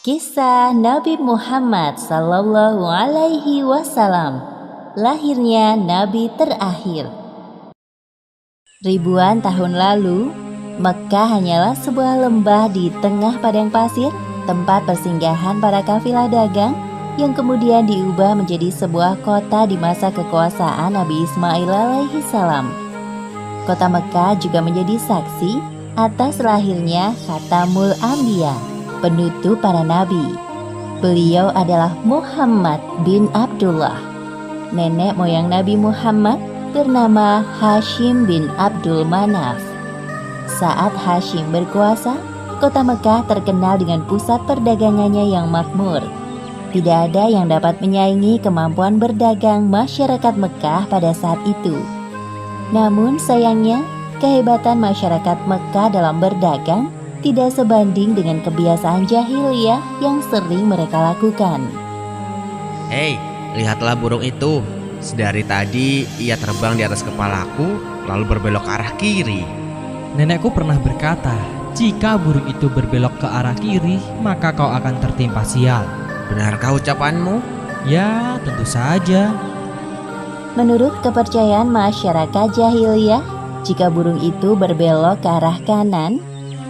Kisah Nabi Muhammad Sallallahu Alaihi Wasallam, lahirnya Nabi terakhir. Ribuan tahun lalu, Mekkah hanyalah sebuah lembah di tengah padang pasir, tempat persinggahan para kafilah dagang yang kemudian diubah menjadi sebuah kota di masa kekuasaan Nabi Ismail alaihi salam. Kota Mekkah juga menjadi saksi atas lahirnya Khatamul Anbiya, penutup para nabi. Beliau adalah Muhammad bin Abdullah. Nenek moyang Nabi Muhammad bernama Hashim bin Abdul Manaf. Saat Hashim berkuasa, kota Mekkah terkenal dengan pusat perdagangannya yang makmur. Tidak ada yang dapat menyaingi kemampuan berdagang masyarakat Mekkah pada saat itu. Namun sayangnya, kehebatan masyarakat Mekkah dalam berdagang tidak sebanding dengan kebiasaan jahiliyah yang sering mereka lakukan. Hei, lihatlah burung itu. Sedari tadi ia terbang di atas kepalaku, lalu berbelok ke arah kiri. Nenekku pernah berkata, jika burung itu berbelok ke arah kiri, maka kau akan tertimpa sial. Benarkah ucapanmu? Ya, tentu saja. Menurut kepercayaan masyarakat jahiliyah, jika burung itu berbelok ke arah kanan,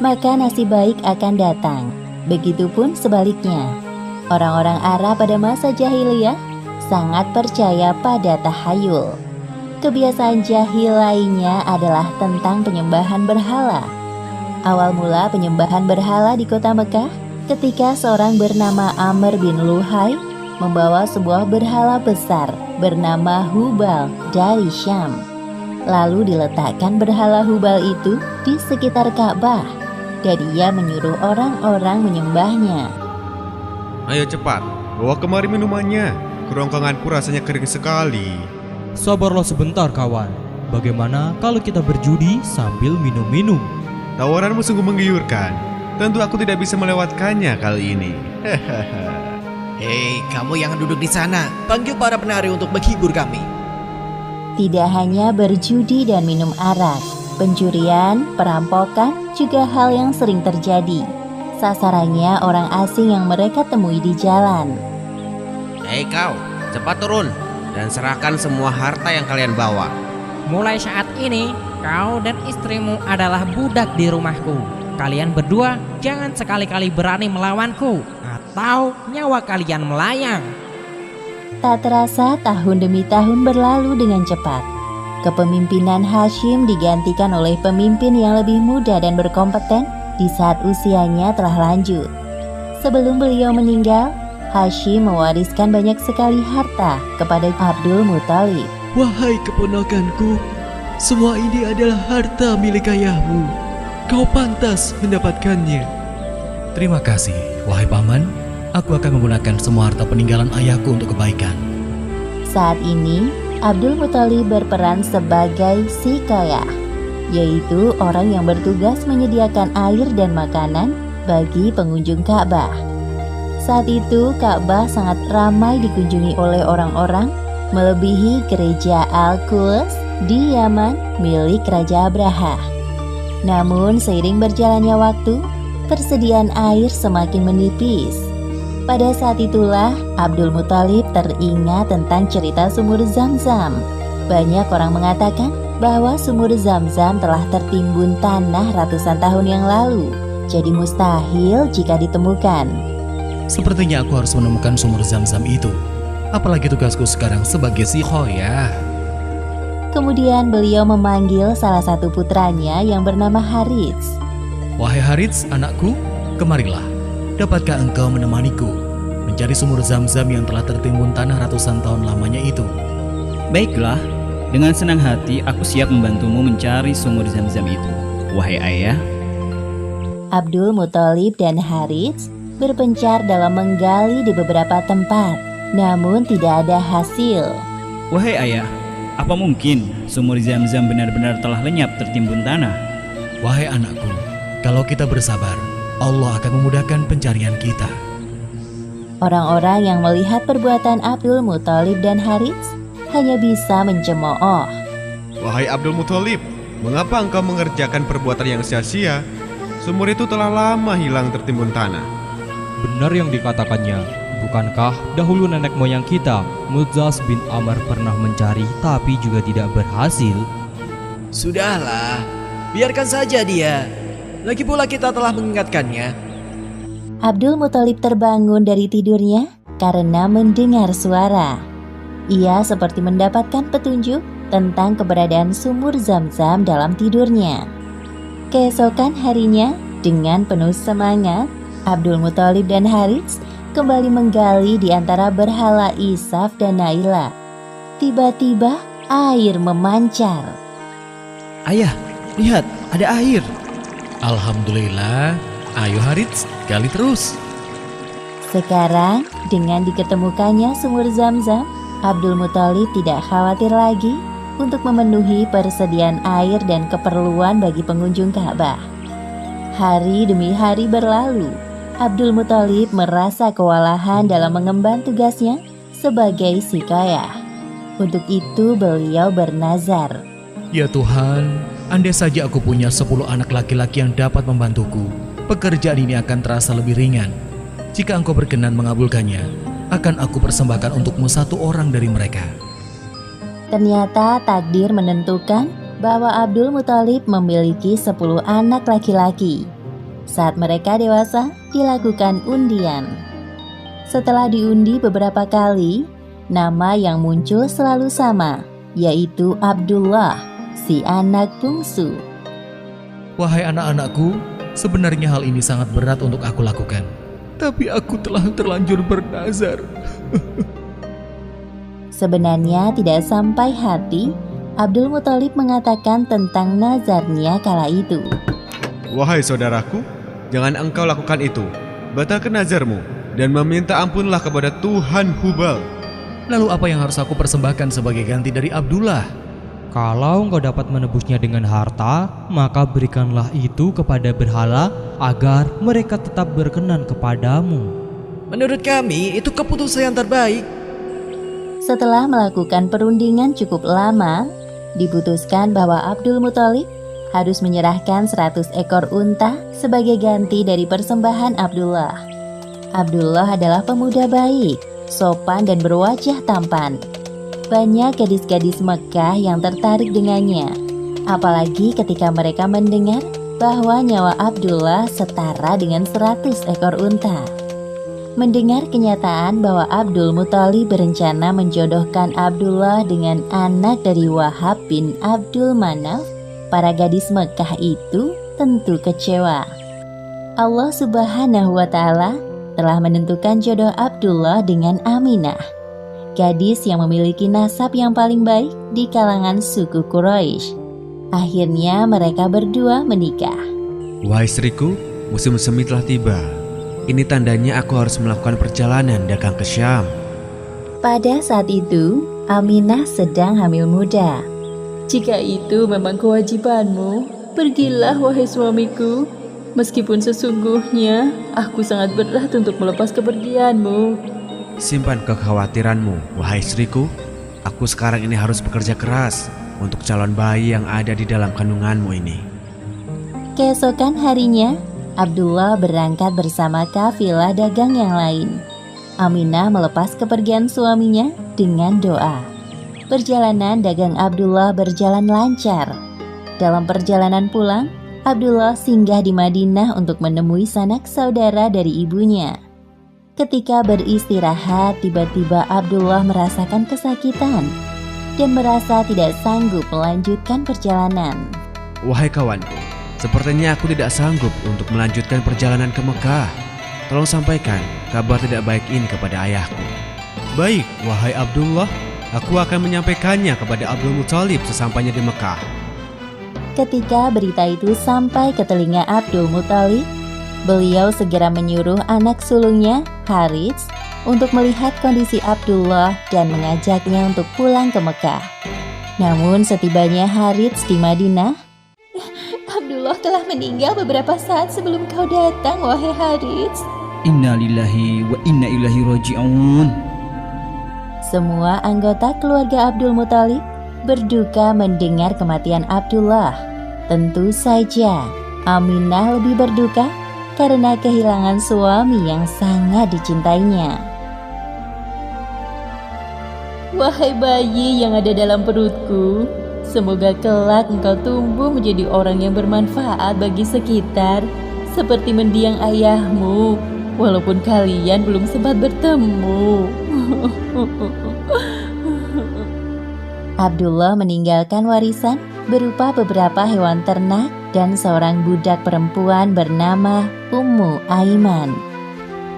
maka nasib baik akan datang. Begitupun sebaliknya. Orang-orang Arab pada masa jahiliyah sangat percaya pada tahayul. Kebiasaan jahil lainnya adalah tentang penyembahan berhala. Awal mula penyembahan berhala di kota Mekkah ketika seorang bernama Amr bin Luhai membawa sebuah berhala besar bernama Hubal dari Syam. Lalu diletakkan berhala Hubal itu di sekitar Ka'bah dan ia menyuruh orang-orang menyembahnya. Ayo cepat, bawa kemari minumannya. Kerongkonganku rasanya kering sekali. Sabarlah sebentar kawan. Bagaimana kalau kita berjudi sambil minum-minum? Tawaranmu sungguh menggiurkan. Tentu aku tidak bisa melewatkannya kali ini. Hei, kamu yang duduk di sana, panggil para penari untuk menghibur kami. Tidak hanya berjudi dan minum arak, pencurian, perampokan juga hal yang sering terjadi. Sasarannya orang asing yang mereka temui di jalan. Hei kau, cepat turun dan serahkan semua harta yang kalian bawa. Mulai saat ini, kau dan istrimu adalah budak di rumahku. Kalian berdua jangan sekali-kali berani melawanku, atau nyawa kalian melayang. Tak terasa tahun demi tahun berlalu dengan cepat. Kepemimpinan Hashim digantikan oleh pemimpin yang lebih muda dan berkompeten di saat usianya telah lanjut. Sebelum beliau meninggal, Hashim mewariskan banyak sekali harta kepada Abdul Muthalib. Wahai keponakanku, semua ini adalah harta milik ayahmu. Kau pantas mendapatkannya. Terima kasih, wahai paman. Aku akan menggunakan semua harta peninggalan ayahku untuk kebaikan. Saat ini, Abdul Muthalib berperan sebagai Siqayah, yaitu orang yang bertugas menyediakan air dan makanan bagi pengunjung Ka'bah. Saat itu, Ka'bah sangat ramai dikunjungi oleh orang-orang, melebihi gereja Al-Quds di Yaman milik Raja Abraha. Namun, seiring berjalannya waktu, persediaan air semakin menipis. Pada saat itulah Abdul Muthalib teringat tentang cerita sumur Zam-Zam. Banyak orang mengatakan bahwa sumur Zam-Zam telah tertimbun tanah ratusan tahun yang lalu, jadi mustahil jika ditemukan. Sepertinya aku harus menemukan sumur Zam-Zam itu. Apalagi tugasku sekarang sebagai Siqayah. Kemudian beliau memanggil salah satu putranya yang bernama Harits. Wahai Harits, anakku, kemarilah. Dapatkah engkau menemaniku mencari sumur Zam-Zam yang telah tertimbun tanah ratusan tahun lamanya itu? Baiklah, dengan senang hati aku siap membantumu mencari sumur Zam-Zam itu, wahai ayah. Abdul Muthalib dan Harits berpencar dalam menggali di beberapa tempat, namun tidak ada hasil. Wahai ayah, apa mungkin sumur Zam-Zam benar-benar telah lenyap tertimbun tanah? Wahai anakku, kalau kita bersabar, Allah akan memudahkan pencarian kita. Orang-orang yang melihat perbuatan Abdul Muthalib dan Harits hanya bisa mencemooh. Wahai Abdul Muthalib, Mengapa engkau mengerjakan perbuatan yang sia-sia? Sumur itu telah lama hilang tertimbun tanah. Benar yang dikatakannya. Bukankah dahulu nenek moyang kita, Mudzas bin Amr, pernah mencari tapi juga tidak berhasil? Sudahlah, biarkan saja dia. Lagi pula kita telah mengingatkannya. Abdul Muthalib terbangun dari tidurnya karena mendengar suara. Ia seperti mendapatkan petunjuk tentang keberadaan sumur Zam-Zam dalam tidurnya. Keesokan harinya, dengan penuh semangat, Abdul Muthalib dan Harits kembali menggali di antara berhala Isaf dan Naila. Tiba-tiba air memancar. Ayah, lihat, ada air. Alhamdulillah. Ayo Harits, gali terus. Sekarang, dengan diketemukannya sumur Zam-Zam, Abdul Muthalib tidak khawatir lagi untuk memenuhi persediaan air dan keperluan bagi pengunjung Ka'bah. Hari demi hari berlalu, Abdul Muthalib merasa kewalahan dalam mengemban tugasnya sebagai sikayah. Untuk itu beliau bernazar. Ya Tuhan, andai saja aku punya 10 anak laki-laki yang dapat membantuku, pekerjaan ini akan terasa lebih ringan. Jika engkau berkenan mengabulkannya, akan aku persembahkan untukmu 1 orang dari mereka. Ternyata takdir menentukan bahwa Abdul Muthalib memiliki 10 anak laki-laki. Saat mereka dewasa, dilakukan undian. Setelah diundi beberapa kali, nama yang muncul selalu sama, yaitu Abdullah, si anak bungsu. Wahai anak-anakku, sebenarnya hal ini sangat berat untuk aku lakukan. Tapi aku telah terlanjur bernazar. Sebenarnya tidak sampai hati, Abdul Muthalib mengatakan tentang nazarnya kala itu. Wahai saudaraku, jangan engkau lakukan itu. Batalkan nazarmu dan meminta ampunlah kepada Tuhan Hubal. Lalu apa yang harus aku persembahkan sebagai ganti dari Abdullah? Kalau engkau dapat menebusnya dengan harta, maka berikanlah itu kepada berhala agar mereka tetap berkenan kepadamu. Menurut kami, itu keputusan yang terbaik. Setelah melakukan perundingan cukup lama, diputuskan bahwa Abdul Muthalib harus menyerahkan 100 ekor unta sebagai ganti dari persembahan Abdullah. Abdullah adalah pemuda baik, sopan dan berwajah tampan. Banyak gadis-gadis Mekah yang tertarik dengannya, apalagi ketika mereka mendengar bahwa nyawa Abdullah setara dengan 100 ekor unta. Mendengar kenyataan bahwa Abdul Muthalib berencana menjodohkan Abdullah dengan anak dari Wahab bin Abdul Manaf, para gadis Mekah itu tentu kecewa. Allah Subhanahu wa Ta'ala telah menentukan jodoh Abdullah dengan Aminah, gadis yang memiliki nasab yang paling baik di kalangan suku Quraisy. Akhirnya mereka berdua menikah. Wahai istriku, musim semi telah tiba. Ini tandanya aku harus melakukan perjalanan dagang ke Syam. Pada saat itu, Aminah sedang hamil muda. Jika itu memang kewajibanmu, pergilah wahai suamiku. Meskipun sesungguhnya aku sangat berat untuk melepas kepergianmu. Simpan kekhawatiranmu, wahai istriku. Aku sekarang ini harus bekerja keras untuk calon bayi yang ada di dalam kandunganmu ini. Keesokan harinya, Abdullah berangkat bersama kafilah dagang yang lain. Aminah melepas kepergian suaminya dengan doa. Perjalanan dagang Abdullah berjalan lancar. Dalam perjalanan pulang, Abdullah singgah di Madinah untuk menemui sanak saudara dari ibunya. Ketika beristirahat, tiba-tiba Abdullah merasakan kesakitan dan merasa tidak sanggup melanjutkan perjalanan. Wahai kawanku, sepertinya aku tidak sanggup untuk melanjutkan perjalanan ke Mekah. Tolong sampaikan kabar tidak baik ini kepada ayahku. Baik, wahai Abdullah, aku akan menyampaikannya kepada Abdul Muthalib sesampainya di Mekah. Ketika berita itu sampai ke telinga Abdul Muthalib, beliau segera menyuruh anak sulungnya, Harits, untuk melihat kondisi Abdullah dan mengajaknya untuk pulang ke Mekah. Namun setibanya Harits di Madinah, Abdullah telah meninggal beberapa saat sebelum kau datang, wahai Harits. Inna lillahi wa inna ilaihi raji'un. Semua anggota keluarga Abdul Muthalib berduka mendengar kematian Abdullah. Tentu saja Aminah lebih berduka karena kehilangan suami yang sangat dicintainya. Wahai bayi yang ada dalam perutku, semoga kelak engkau tumbuh menjadi orang yang bermanfaat bagi sekitar, seperti mendiang ayahmu, walaupun kalian belum sempat bertemu. Abdullah meninggalkan warisan berupa beberapa hewan ternak dan seorang budak perempuan bernama Ummu Aiman.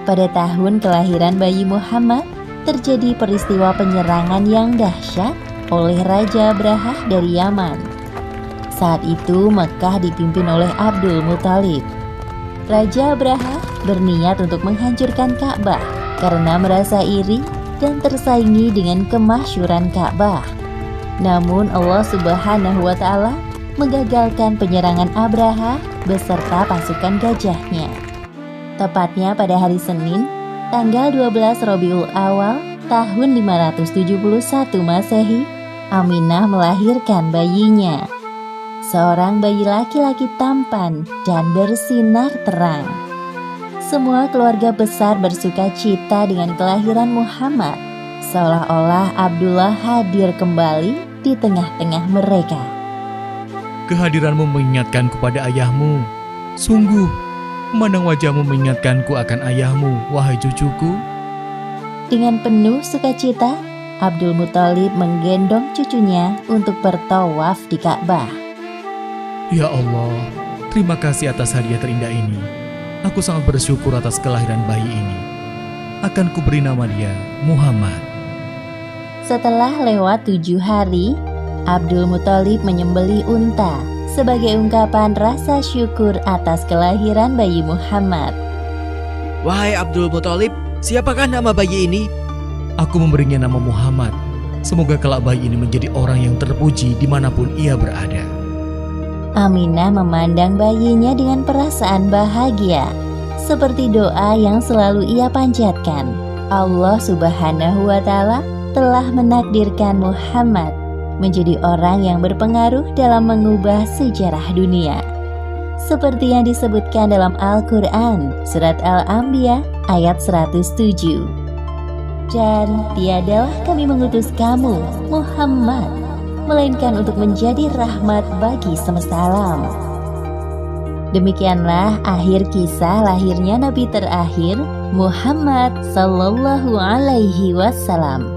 Pada tahun kelahiran bayi Muhammad, terjadi peristiwa penyerangan yang dahsyat oleh Raja Abrahah dari Yaman. Saat itu Mekah dipimpin oleh Abdul Muthalib. Raja Abrahah berniat untuk menghancurkan Ka'bah karena merasa iri dan tersaingi dengan kemasyhuran Ka'bah. Namun Allah Subhanahu wa Ta'ala menggagalkan penyerangan Abrahah beserta pasukan gajahnya. Tepatnya pada hari Senin, tanggal 12 Rabiul Awal tahun 571 Masehi, Aminah melahirkan bayinya. Seorang bayi laki-laki tampan dan bersinar terang. Semua keluarga besar bersuka cita dengan kelahiran Muhammad, seolah-olah Abdullah hadir kembali di tengah-tengah mereka. Kehadiranmu mengingatkanku pada ayahmu. Sungguh, memandang wajahmu mengingatkanku akan ayahmu, wahai cucuku. Dengan penuh sukacita, Abdul Muthalib menggendong cucunya untuk bertawaf di Ka'bah. Ya Allah, terima kasih atas hadiah terindah ini. Aku sangat bersyukur atas kelahiran bayi ini. Akan kuberi nama dia Muhammad. Setelah lewat 7 hari, Abdul Muthalib menyembelih unta sebagai ungkapan rasa syukur atas kelahiran bayi Muhammad. Wahai Abdul Muthalib, siapakah nama bayi ini? Aku memberinya nama Muhammad. Semoga kelak bayi ini menjadi orang yang terpuji dimanapun ia berada. Aminah memandang bayinya dengan perasaan bahagia, seperti doa yang selalu ia panjatkan. Allah Subhanahu wa Ta'ala telah menakdirkan Muhammad menjadi orang yang berpengaruh dalam mengubah sejarah dunia. Seperti yang disebutkan dalam Al-Quran, Surat Al-Anbiya ayat 107. Dan tiadalah kami mengutus kamu, Muhammad, melainkan untuk menjadi rahmat bagi semesta alam. Demikianlah akhir kisah lahirnya Nabi terakhir, Muhammad Sallallahu Alaihi Wasallam.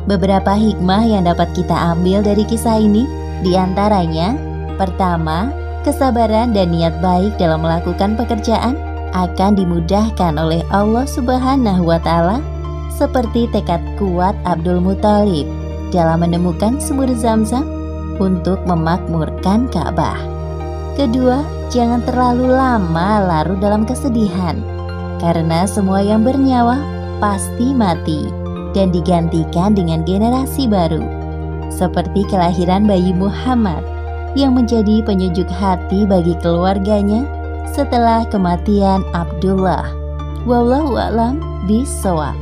Beberapa hikmah yang dapat kita ambil dari kisah ini, diantaranya, pertama, kesabaran dan niat baik dalam melakukan pekerjaan akan dimudahkan oleh Allah Subhanahu wa Ta'ala, seperti tekad kuat Abdul Muthalib dalam menemukan sumur Zam-Zam untuk memakmurkan Ka'bah. Kedua, jangan terlalu lama larut dalam kesedihan, karena semua yang bernyawa pasti mati dan digantikan dengan generasi baru, seperti kelahiran bayi Muhammad yang menjadi penyejuk hati bagi keluarganya setelah kematian Abdullah. Wallahu a'lam bishawab.